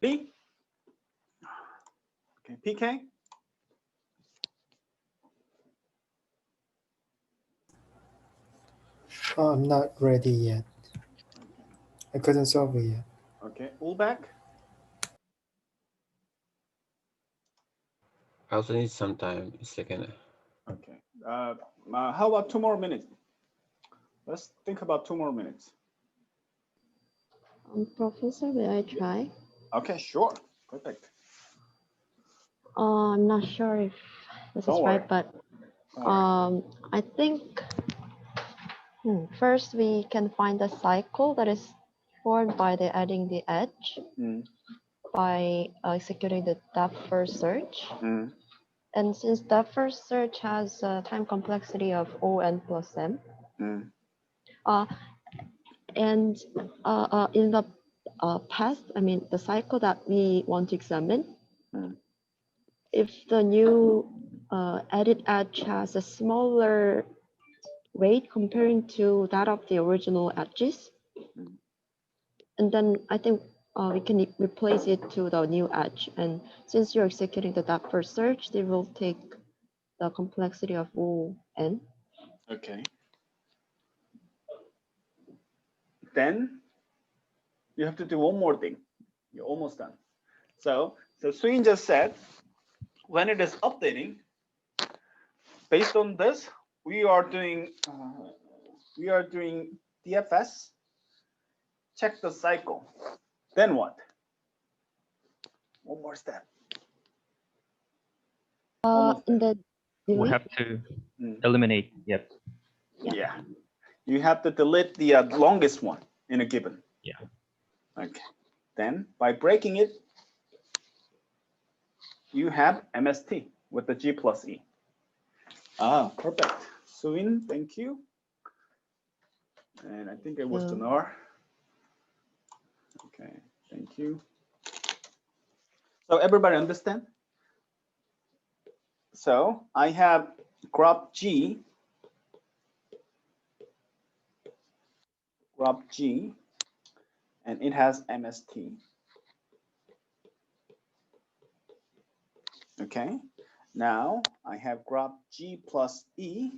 Lee? Okay, PK? Oh, I'm not ready yet. I couldn't solve it yet. Okay, Ulbeck? I also need some time. It's like Okay. How about 2 more minutes? Let's think about 2 more minutes. Professor, may I try? Okay, sure. Perfect. I'm not sure if this Don't is worry. right, but Don't worry. I think first we can find the cycle that is formed by the adding the edge by executing the depth first search. And since depth first search has a time complexity of O(n plus m, and in the path, I mean the cycle that we want to examine, if the new added edge has a smaller weight comparing to that of the original edges, and then I think we can replace it to the new edge. And since you're executing the depth first search, they will take the complexity of O(n). Okay. Then you have to do one more thing. You're almost done. So Sween just said, when it is updating, based on this, we are doing DFS. Check the cycle. Then what? One more step. We have to eliminate. Yep. Yeah. You have to delete the longest one in a given. Yeah. Okay. Then by breaking it, you have MST with the G plus E. Ah, perfect. Suin, thank you. And I think it was Dinar. Okay, thank you. So everybody understand? So I have graph G, and it has MST. Okay, now I have graph G plus E,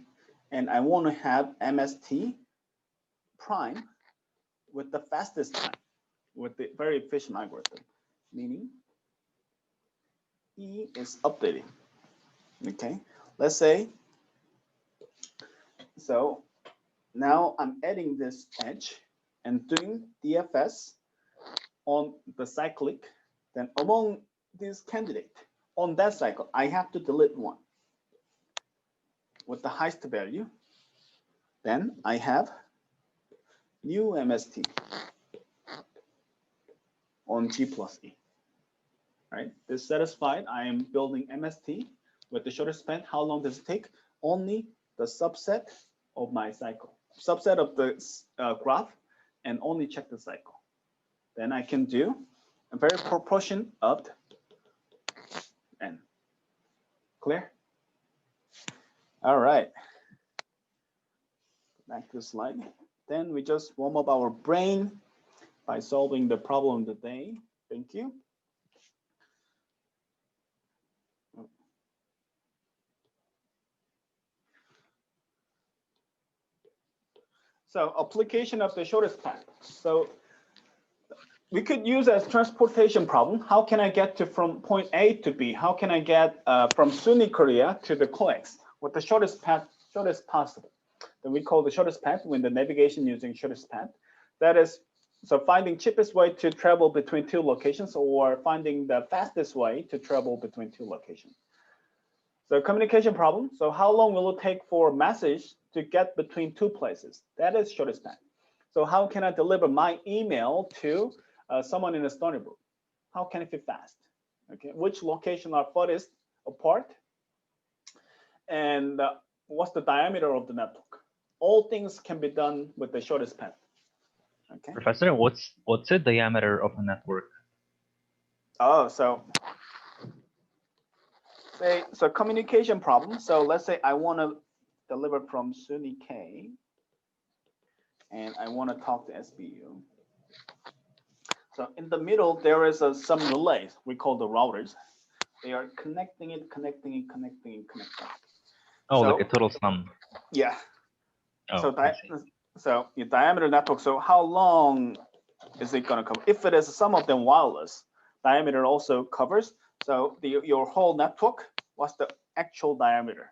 and I want to have MST prime with the fastest time, with the very efficient algorithm, meaning E is updating. Okay, let's say, so now I'm adding this edge and doing DFS on the cyclic, then among these candidates on that cycle, I have to delete one with the highest value. Then I have new MST on G plus E. Right, this satisfied. I am building MST with the shortest span. How long does it take? Only the subset of my cycle, subset of the graph, and only check the cycle. Then I can do a very proportion of n. Clear? All right. Back to the slide. Then we just warm up our brain by solving the problem of the day. Thank you. So application of the shortest path. So we could use as transportation problem. How can I get to from point A to B? How can I get from SUNY Korea to the COEX with the shortest path, shortest possible? Then we call the shortest path when the navigation using shortest path. That is, so finding cheapest way to travel between two locations or finding the fastest way to travel between two locations. So communication problem. So how long will it take for a message to get between two places? That is shortest path. So how can I deliver my email to someone in Stony Brook? How can it be fast? Okay, which location are farthest apart? And what's the diameter of the network? All things can be done with the shortest path. Okay. Professor, what's the diameter of a network? Oh, so communication problem. So let's say I want to deliver from SUNY K, and I want to talk to SBU. So in the middle, there is some relays we call the routers. They are connecting it, connecting it, connecting it, connecting it. Oh, So, like a total sum. Yeah. Oh, So your diameter network. So how long is it going to cover? If it is some of them wireless, diameter also covers. So your whole network, what's the actual diameter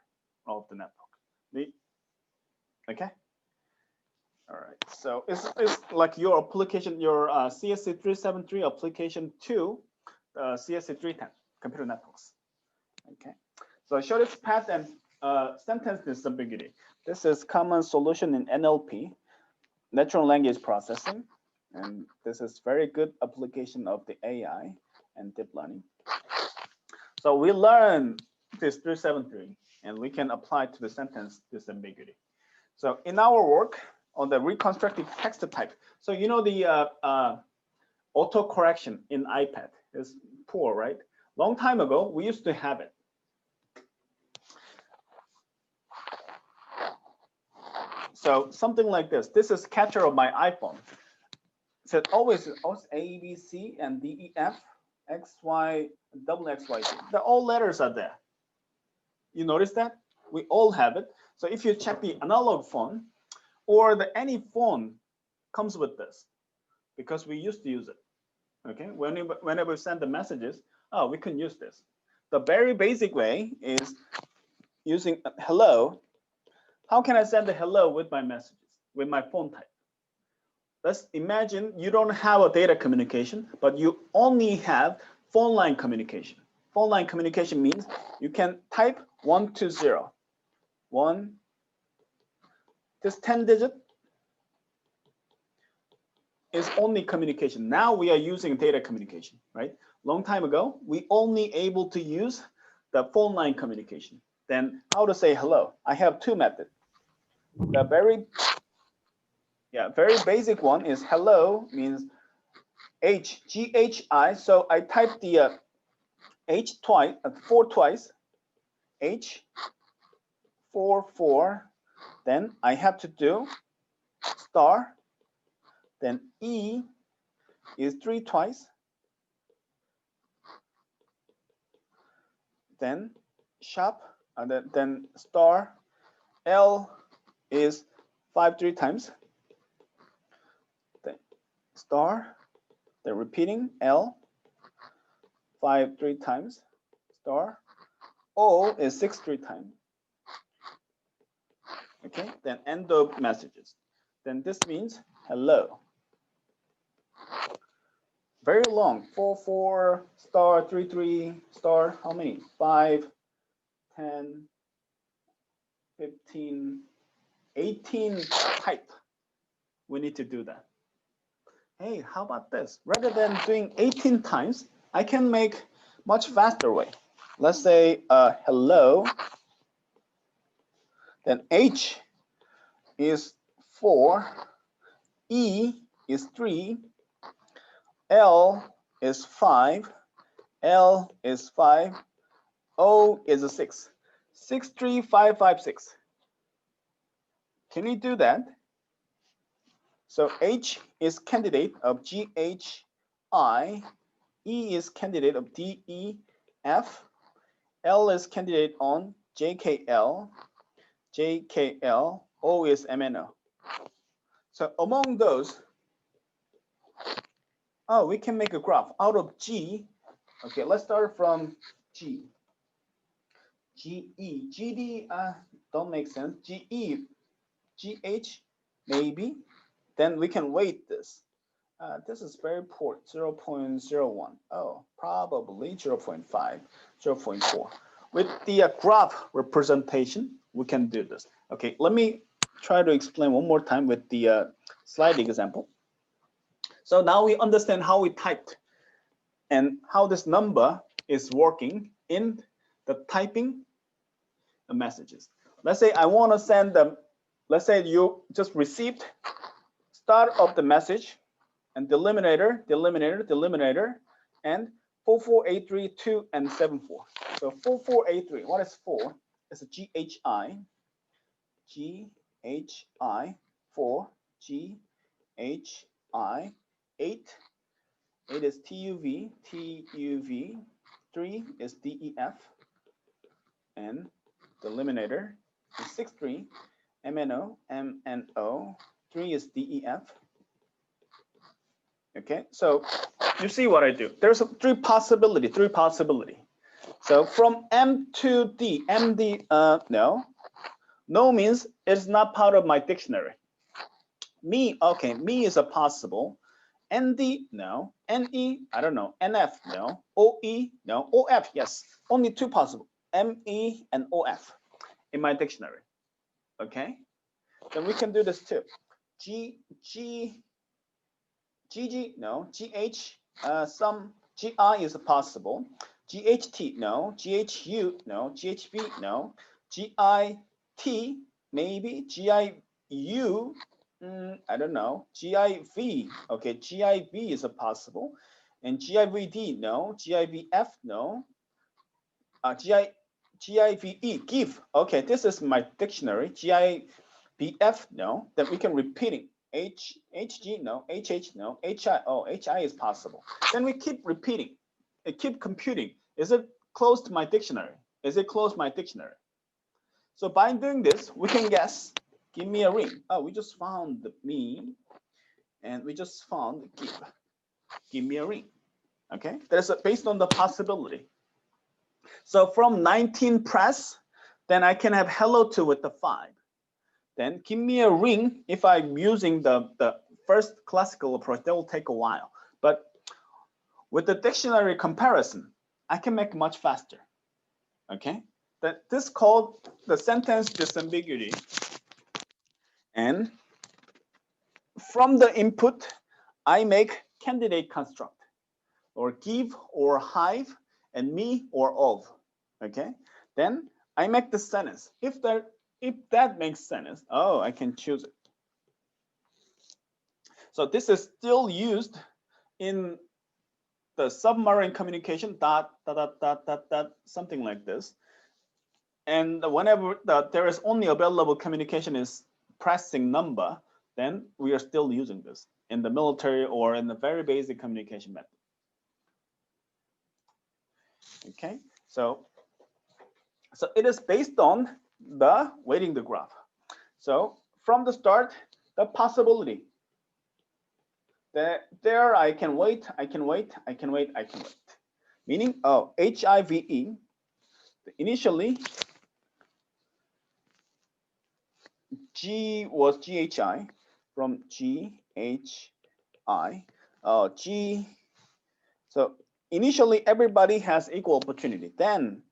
of the network? Okay. All right. So it's like your application, your CSE373 application to CSE310 computer networks. Okay. So I showed its path and sentence disambiguity. This is common solution in NLP, natural language processing, and this is very good application of the AI and deep learning. So we learn this 373, and we can apply to the sentence disambiguity. So in our work on the reconstructed text type, so you know the auto correction in iPad is poor, right? Long time ago, we used to have it. So something like this. This is capture of my iPhone. So always A, B, C, and D, E, F, X, Y, double X, Y, Z. All letters are there. You notice that? We all have it. So if you check the analog phone, or any phone comes with this, because we used to use it. Okay, whenever we send the messages, oh, we can use this. The very basic way is using hello. How can I send a hello with my messages, with my phone type? Let's imagine you don't have a data communication, but you only have phone line communication. Phone line communication means you can type 1 to 0. 1, this 10 digit is only communication. Now we are using data communication, right? Long time ago, we only able to use the phone line communication. Then how to say hello? I have two methods. The very basic one is hello means H-G-H-I. So I type the H twice, 4 twice, H, 4. Then I have to do star. Then E is 3 twice. Then sharp, and then star. L is 5 3 times. Then star. Then repeating L 5 3 times. Star. O is 6 3 times. Okay. Then end of messages. Then this means hello. Very long. 4 star 3 star. How many? 5, 10, 15, 18 type. We need to do that. Hey, how about this? Rather than doing 18 times, I can make much faster way. Let's say hello. Then H is 4, E is 3, L is 5, L is 5, O is a 6. 6 3 5 5 6. Can we do that? So H is candidate of GHI, E is candidate of DEF, L is candidate on JKL, O is MNO. So among those, oh, we can make a graph out of G. Okay, let's start from G. GE, GD don't make sense. GE, GH, maybe. Then we can weight this. This is very poor, 0.01. Oh, probably 0.5, 0.4. With the graph representation, we can do this. Okay, let me try to explain one more time with the slide example. So now we understand how we typed and how this number is working in the typing the messages. Let's say I want to send them, let's say you just received start of the message and delimiter, and 44832 and 74. So 4483, what is 4? It's a GHI, 4, GHI, 8, 8 is TUV, TUV, 3 is DEF, and the eliminator is 6, 3, MNO, MNO, 3 is DEF. Okay, so you see what I do. There's three possibility. So from M to D, MD, no means it's not part of my dictionary. Me, okay, me is a possible. ND, no. NE, I don't know. NF, no. OE, no. OF, yes. Only two possible. ME and OF in my dictionary. Okay, then we can do this too. GG, no. GH, some GI is possible. GHT, no. GHU, no. GHB, no. GIT, maybe. GIU, I don't know. GIV, okay. GIV is a possible. And GIVD, no. GIVF, no. GIVE, give. Okay, this is my dictionary. GIVF, no. Then we can repeat it. HG, no. HH, no. HI, oh, HI is possible. Then we keep repeating. It keep computing. Is it close to my dictionary? Is it close to my dictionary? So by doing this, we can guess. Give me a ring. Oh, we just found the me, and we just found give. Give me a ring. Okay, that's based on the possibility. So from 19 press, then I can have hello to with the 5. Then give me a ring. If I'm using the first classical approach, that will take a while. But with the dictionary comparison, I can make much faster. Okay, that this called the sentence disambiguity. And from the input, I make candidate construct, or give, or hive, and me, or of. Okay, then I make the sentence. If that makes sense, oh, I can choose it. So this is still used in the submarine communication, dot, something like this. And whenever there is only available communication is pressing number, then we are still using this in the military or in the very basic communication method. Okay, so it is based on the weighting the graph. So from the start, the possibility. There I can wait, I can wait, I can wait, I can wait. Meaning, oh, HIVE, initially, G was GHI, from GHI, G. So initially, everybody has equal opportunity. Then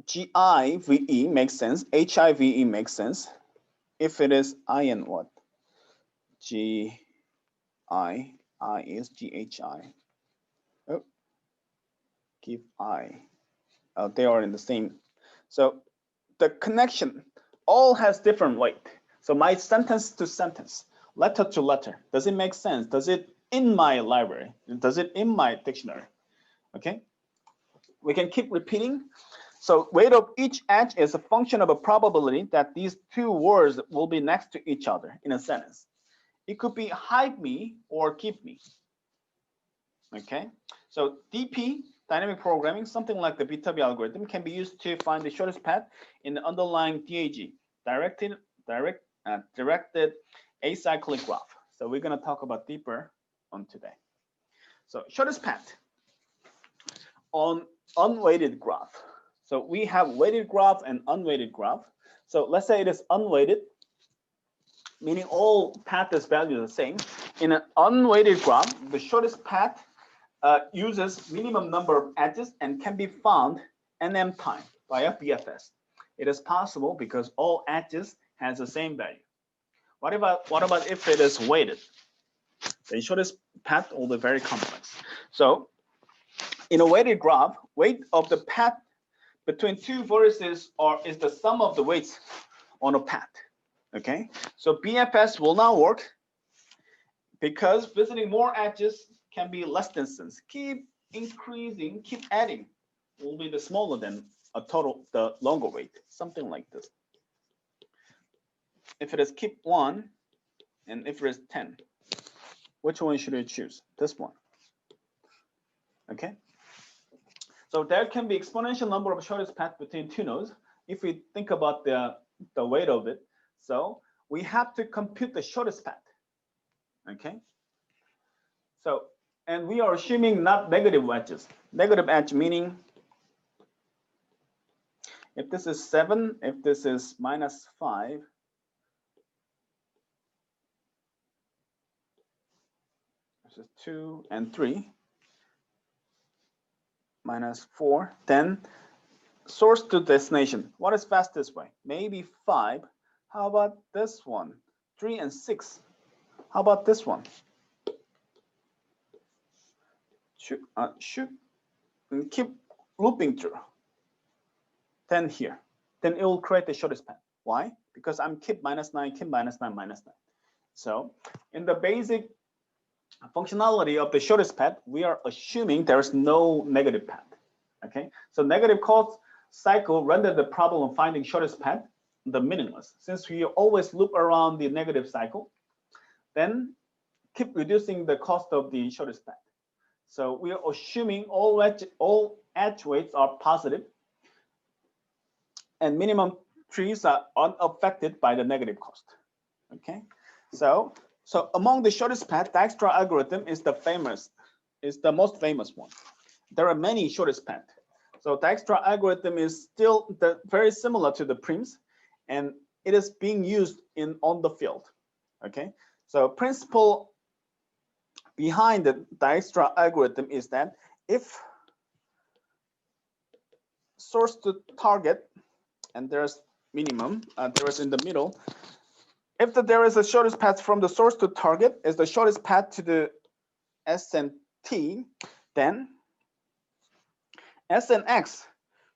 GIVE makes sense. HIVE makes sense. If it is I and what? GI is GHI. Oh, give I. They are in the same. So the connection all has different weight. So my sentence to sentence, letter to letter, does it make sense? Does it in my library? Does it in my dictionary? Okay, we can keep repeating. So weight of each edge is a function of a probability that these two words will be next to each other in a sentence. It could be hide me or keep me. Okay, so DP, dynamic programming, something like the beta B algorithm, can be used to find the shortest path in the underlying DAG, directed acyclic graph. So we're going to talk about deeper on today. So shortest path on unweighted graph. So we have weighted graph and unweighted graph. So let's say it is unweighted, meaning all paths values are the same. In an unweighted graph, the shortest path uses minimum number of edges and can be found nm time by a BFS. It is possible because all edges has the same value. What about if it is weighted? The shortest path will be very complex. So in a weighted graph, weight of the path between two vertices is the sum of the weights on a path. Okay, so BFS will not work because visiting more edges can be less distance. Keep increasing, keep adding, will be the smaller than a total, the longer weight, something like this. If it is keep 1, and if it is 10. Which one should we choose? This one. Okay. So there can be exponential number of shortest path between two nodes if we think about the weight of it. So we have to compute the shortest path. Okay. So, and we are assuming not negative edges. Negative edge meaning if this is 7, if this is -5, this is 2 and 3, -4, then source to destination. What is fastest way? Maybe 5. How about this one? 3 and 6. How about this one? Shoot, and keep looping through. 10 here. Then it will create the shortest path. Why? Because I'm keep -9, keep -9, -9. So in the basic functionality of the shortest path, we are assuming there is no negative path. Okay, so negative cost cycle render the problem of finding shortest path the meaningless. Since we always loop around the negative cycle, then keep reducing the cost of the shortest path. So we are assuming all edge weights are positive and minimum trees are unaffected by the negative cost. Okay, so among the shortest path, Dijkstra algorithm is the most famous one. There are many shortest path. So Dijkstra algorithm is still very similar to the Prim's, and it is being used on the field. Okay, so principle behind the Dijkstra algorithm is that if source to target and there's minimum, there is in the middle. If there is a shortest path from the source to target is the shortest path to the S and T, then S and X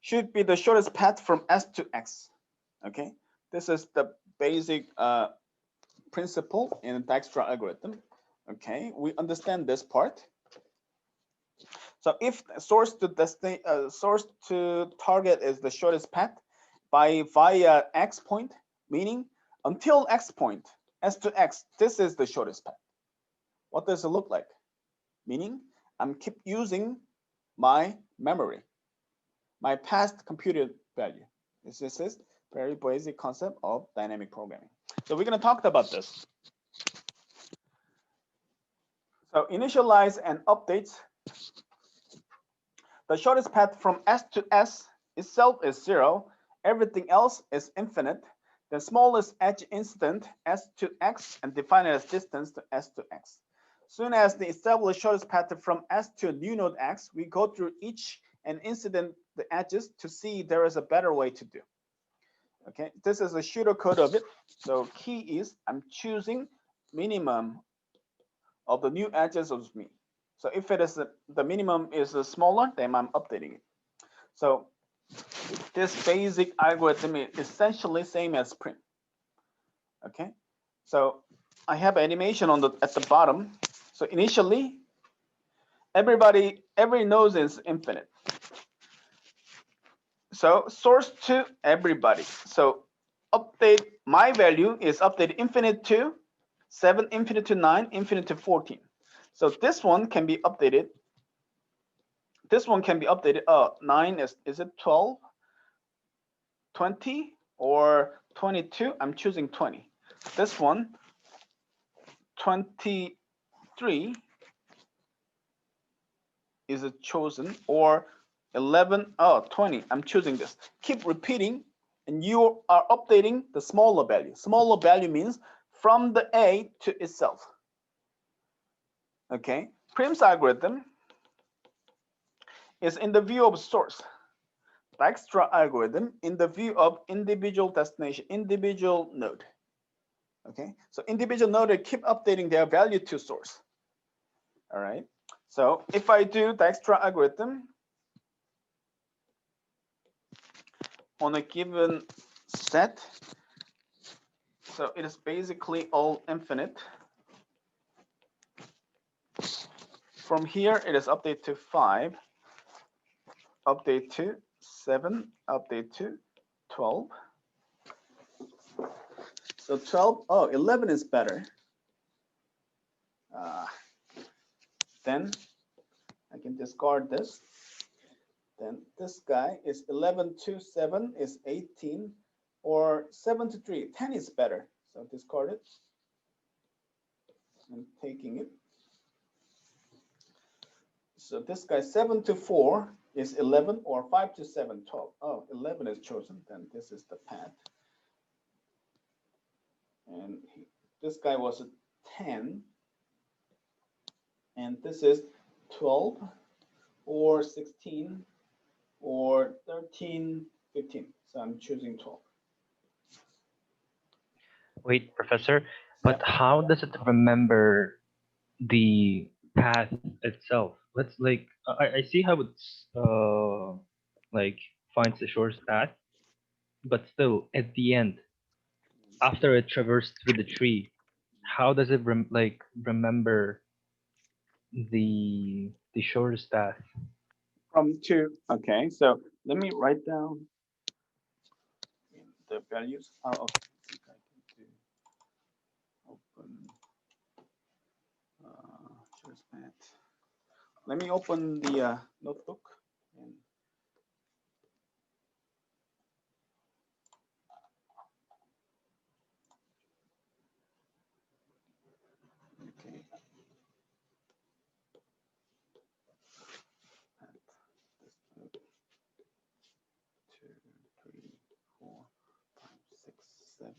should be the shortest path from S to X. Okay, this is the basic principle in the Dijkstra algorithm. Okay, we understand this part. So if source to target is the shortest path via X point, meaning until X point, S to X, this is the shortest path. What does it look like? Meaning I'm keep using my memory, my past computed value. This is very basic concept of dynamic programming. So we're going to talk about this. So initialize and updates. The shortest path from S to S itself is 0. Everything else is infinite. The smallest edge incident S to X and define it as distance to S to X. Soon as the established shortest path from S to new node X, we go through each and incident the edges to see there is a better way to do. Okay, this is a pseudocode of it. So key is I'm choosing minimum of the new edges of me. So if it is the minimum is smaller, then I'm updating it. So this basic algorithm is essentially same as Prim. Okay, so I have animation at the bottom. So initially, every node is infinite. So source to everybody. So update my value is update infinite to 7, infinite to 9, infinite to 14. So this one can be updated. This one can be updated. 9 is it 12, 20, or 22? I'm choosing 20. This one, 23 is chosen, or 11, 20. I'm choosing this. Keep repeating, and you are updating the smaller value. Smaller value means from the A to itself. Okay, Prim's algorithm is in the view of source. Dijkstra algorithm in the view of individual destination, individual node. Okay, so individual node keep updating their value to source. All right, so if I do Dijkstra algorithm on a given set, so it is basically all infinite. From here, it is update to 5, update to 7, update to 12. So 12, 11 is better. then I can discard this. Then this guy is 11 to 7 is 18, or 7 to 3, 10 is better. So discard it. I'm taking it. So this guy 7 to 4 is 11, or 5 to 7, 12. Oh, 11 is chosen. Then this is the path. And this guy was a 10. And this is 12, or 16, or 13, 15. So I'm choosing 12. Wait, Professor, but how does it remember the path itself? Let's like I see how it's like finds the shortest path, but still at the end, after it traversed through the tree, how does it remember the shortest path? From 2. Okay, so let me write down the values. Oh, okay. I think I can do open shortest path. Let me open the notebook. And okay. Two, three, 4, 5, 6, 7.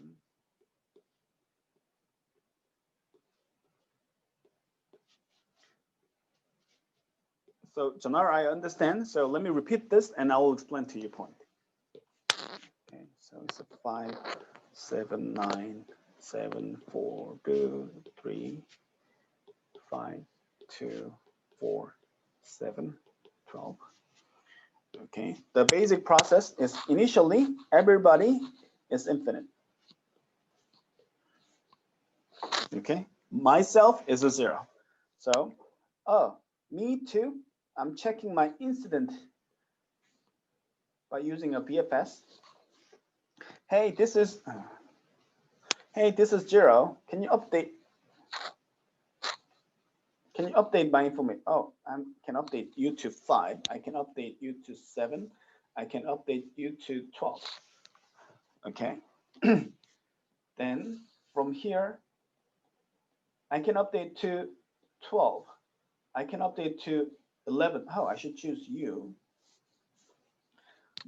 So Janar, I understand. So let me repeat this and I will explain to your point. Okay, so it's a 5, 7, 9, 7, 4, good, 3, 5, 2, 4, 7, 12. Okay, the basic process is initially everybody is infinite. Okay, myself is a 0. So, oh, me too. I'm checking my incident by using a BFS. Hey, this is 0. Can you update? Can you update my information? Oh, I can update you to 5. I can update you to 7. I can update you to 12. Okay. Then from here, I can update to 12. I can update to 11. Oh, I should choose you.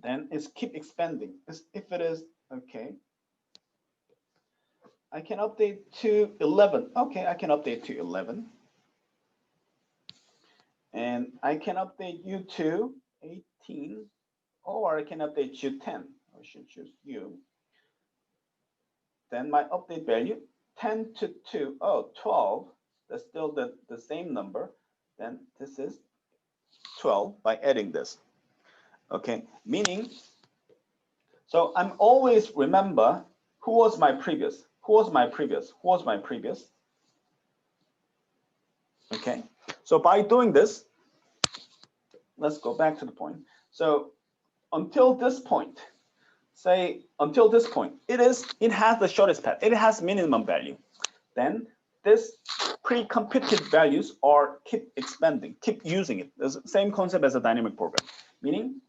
Then it's keep expanding. If it is, okay. I can update to 11. Okay, I can update to 11. And I can update you to 18, or I can update you 10. I should choose you. Then my update value, 10 to 2, oh, 12. That's still the same number. Then this is 12 by adding this. Okay, meaning, so I'm always remember who was my previous, who was my previous, who was my previous. Okay, so by doing this, let's go back to the point. So until this point, say until this point, it has the shortest path, it has minimum value. Then this pre-computed values are keep expanding, keep using it. It's the same concept as a dynamic program, meaning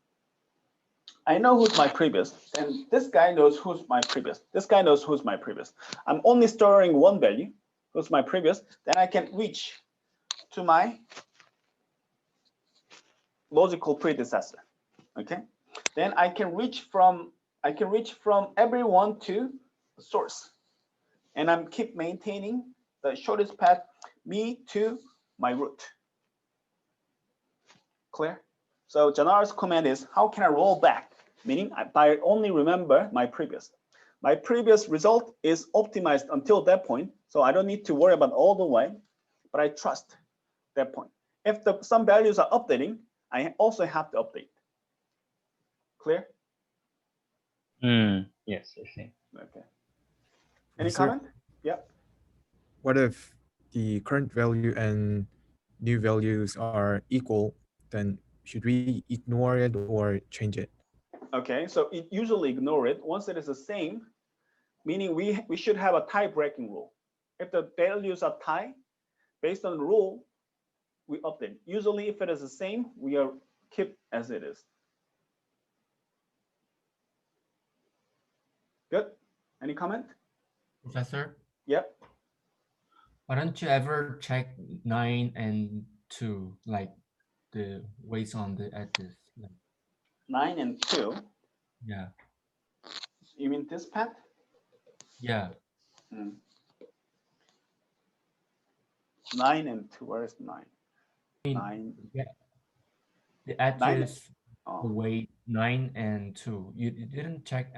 I know who's my previous, and this guy knows who's my previous. This guy knows who's my previous. I'm only storing one value, who's my previous, then I can reach to my logical predecessor. Okay, then I can reach from everyone to the source, and I'm keep maintaining the shortest path me to my root. Clear? So Janar's comment is, how can I roll back? Meaning I only remember my previous. My previous result is optimized until that point, so I don't need to worry about all the way, but I trust that point. If some values are updating, I also have to update. Clear? Yes, I see. Okay. Any Yes, sir. comment? Yeah. What if the current value and new values are equal? Then should we ignore it or change it? Okay, so it usually ignore it. Once it is the same, meaning we should have a tie breaking rule. If the values are tie, Based on the rule, we update. Usually, if it is the same, we are keep as it is. Good. Any comment? Professor, Yep. why don't you ever check 9 and 2, like the weights on the edges? Like, 9 and 2. yeah, You mean this path? yeah. 9 and 2. Where is 9? I mean, 9. yeah. The 9 and- edges, the Oh. weight 9 and 2. You didn't check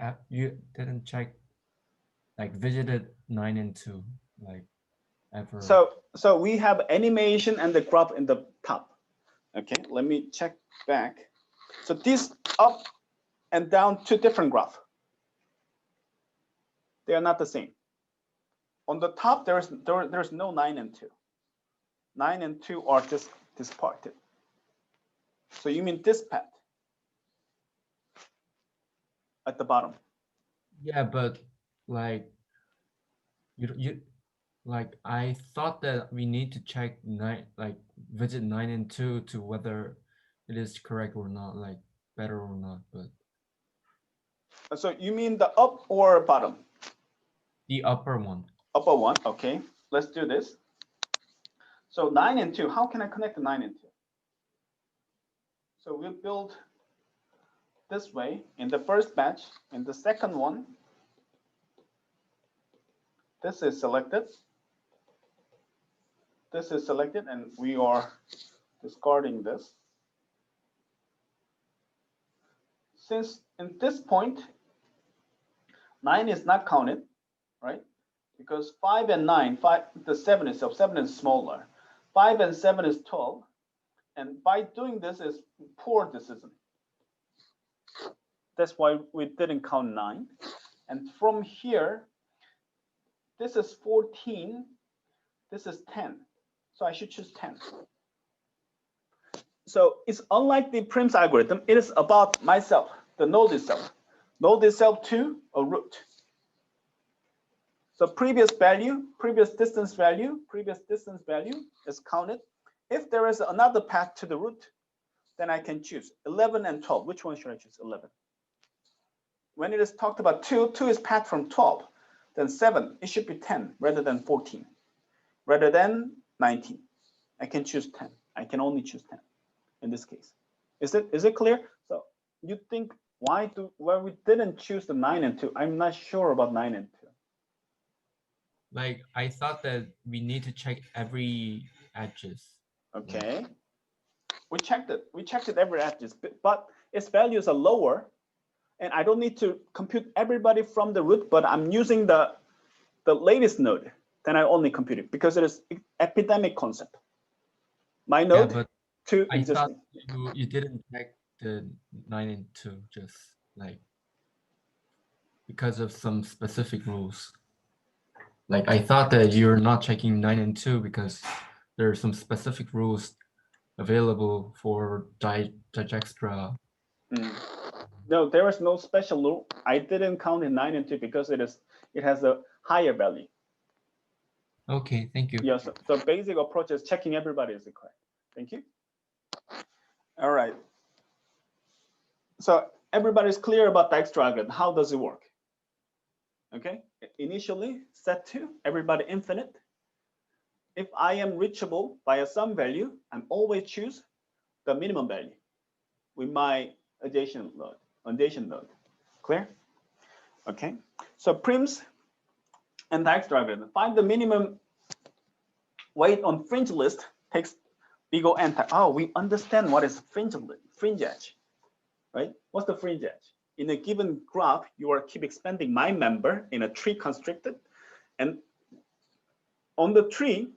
like visited 9 and 2, like ever. So we have animation and the graph in the top. Okay, let me check back. So these up and down, two different graphs. They are not the same. On the top, there's no 9 and 2. 9 and 2 are this parted. So you mean this path at the bottom? Yeah, but like you like I thought that we need to check 9, like visit 9 and 2 to whether it is correct or not, like better or not. But So you mean the up or bottom? the upper one. Upper one, okay. Let's do this. So 9 and 2, how can I connect the 9 and 2? So we'll build this way in the first batch. In the second one, this is selected. This is selected, and we are discarding this. Since in this point, 9 is not counted, right? Because 5 and 9, the 7 itself, 7 is smaller. 5 and 7 is 12. And by doing this is poor decision. That's why we didn't count 9. And from here, this is 14, this is 10. So I should choose 10. So it's unlike the Prim's algorithm, it is about myself, the node itself. Node itself to a root. So previous distance value is counted. If there is another path to the root, then I can choose 11 and 12. Which one should I choose? 11. When it is talked about 2 is path from 12. Then 7, it should be 10 rather than 14, rather than 19. I can choose 10. I can only choose 10 in this case. Is it clear? So you think why we didn't choose the 9 and 2? I'm not sure about 9 and 2. Like I thought that we need to check every edges. Okay. We checked it every edges, but its values are lower. And I don't need to compute everybody from the root, but I'm using the latest node. Then I only compute it because it is epidemic concept. My node Yeah, but to I thought existing. you didn't check the 9 and 2 just like because of some specific rules. Like I thought that you're not checking 9 and 2 because there are some specific rules available for digestra. No, there is no special rule. I didn't count in 9 and 2 because it has a higher value. Okay, thank you. Yes, the basic approach is checking everybody is correct. Thank you. All right. So everybody's clear about Dijkstra algorithm. How does it work? Okay. Initially, set to everybody infinite. If I am reachable by a some value, I'm always choose the minimum value with my adjacent node. Clear? Okay. So Prim's and Dijkstra algorithm. Find the minimum weight on fringe list takes big O n time. Oh, we understand what is fringe edge, right? What's the fringe edge? In a given graph, you are keep expanding my member in a tree constricted, and on the tree,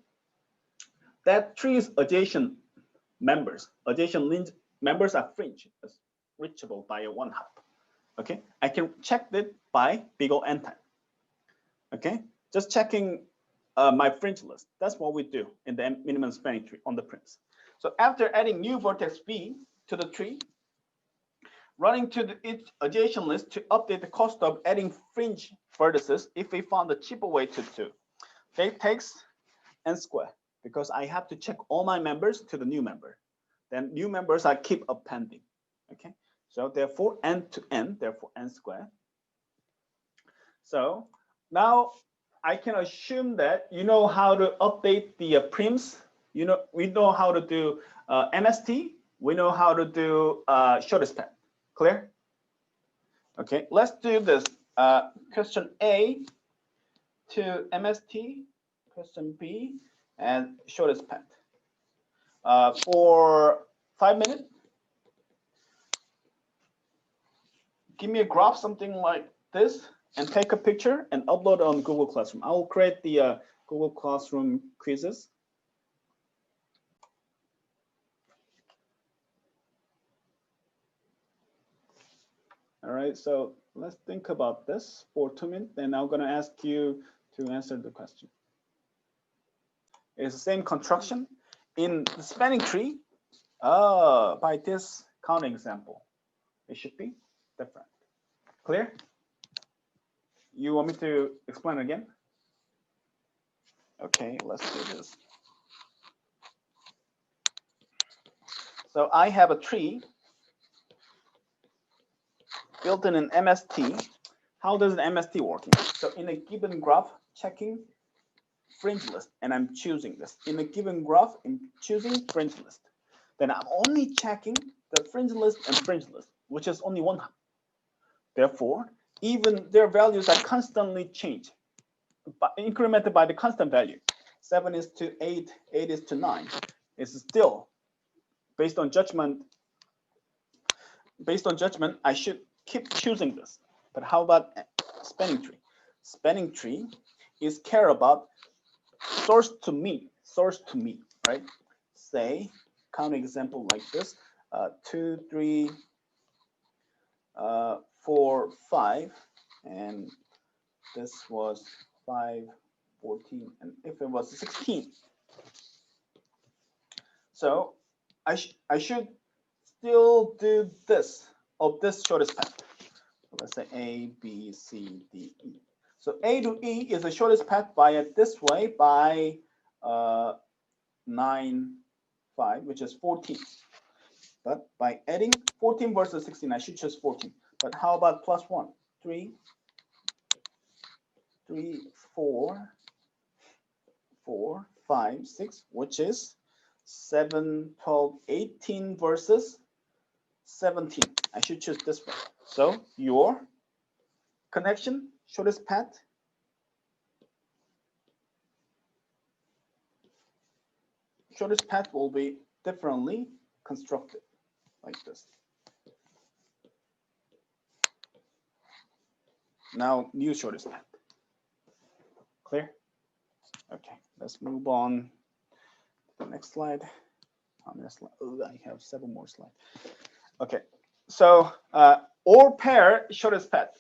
that tree's adjacent members are fringe, reachable by a one hop. Okay, I can check that by big O n time. Okay, just checking my fringe list. That's what we do in the minimum spanning tree on the Prims. So after adding new vertex V to the tree, running to its adjacent list to update the cost of adding fringe vertices if we found a cheaper way to do. That takes n square because I have to check all my members to the new member. Then new members I keep appending. Okay, so therefore n to n, therefore n squared. So now I can assume that you know how to update the prims. You know, we know how to do MST. We know how to do shortest path. Clear? Okay, let's do this. Question A to MST, question B, and shortest path. For 5 minutes, give me a graph, something like this, and take a picture and upload on Google Classroom. I will create the Google Classroom quizzes. All right, so let's think about this for 2 minutes, and I'm going to ask you to answer the question. It's the same construction. In the spanning tree, by this counting example, it should be different. Clear? You want me to explain again? Okay, let's do this. So I have a tree built in an MST. How does an MST working? So in a given graph, checking fringe list, and I'm choosing this. In a given graph, I'm choosing fringe list. Then I'm only checking the fringe list and fringe list, which is only one. Therefore, even their values are constantly changed, but incremented by the constant value. 7 is to 8, 8 is to 9. It's still based on judgment. Based on judgment, I should keep choosing this. But how about spanning tree? Spanning tree is care about source to me, right? Say, count example like this, 2, 3, 4, 5, and this was 5, 14, and if it was 16. So I should still do this of this shortest path. So let's say A, B, C, D, E. So A to E is the shortest path via this way by 9, 5, which is 14. But by adding 14 versus 16, I should choose 14. But how about plus 1? 3, 3, 4, 4, 5, 6, which is 7, 12, 18 versus 17. I should choose this one. So your connection, shortest path, will be differently constructed like this. Now, new shortest path. Clear? Okay, let's move on to the next slide. How many slides? Oh, I have 7 more slides. Okay, so or pair shortest path.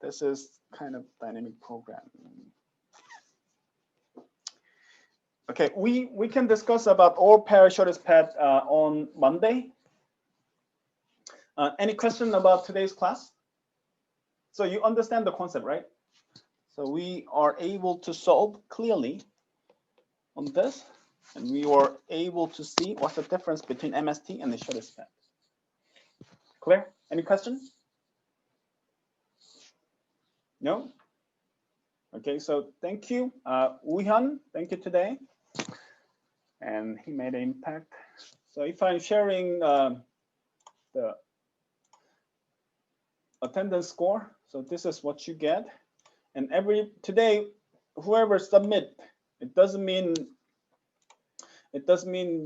This is kind of dynamic programming. Okay, we can discuss about or pair shortest path on Monday. Any question about today's class? So you understand the concept, right? So we are able to solve clearly on this, and we were able to see what's the difference between MST and the shortest path. Clear? Any questions? No? Okay, so thank you. Woo-hyun, thank you today. And he made an impact. So if I'm sharing the attendance score, so this is what you get. And today, whoever submit, it doesn't mean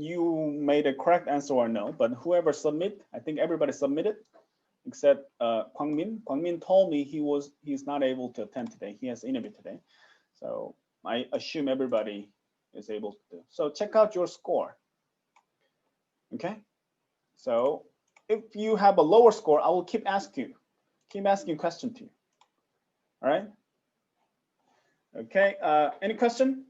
you made a correct answer or no, but whoever submit, I think everybody submitted except Kwangmin. Kwangmin told me he's not able to attend today. He has an interview today. So I assume everybody is able to do. So check out your score. Okay. So if you have a lower score, I will keep asking questions to you. All right. Okay. Any question?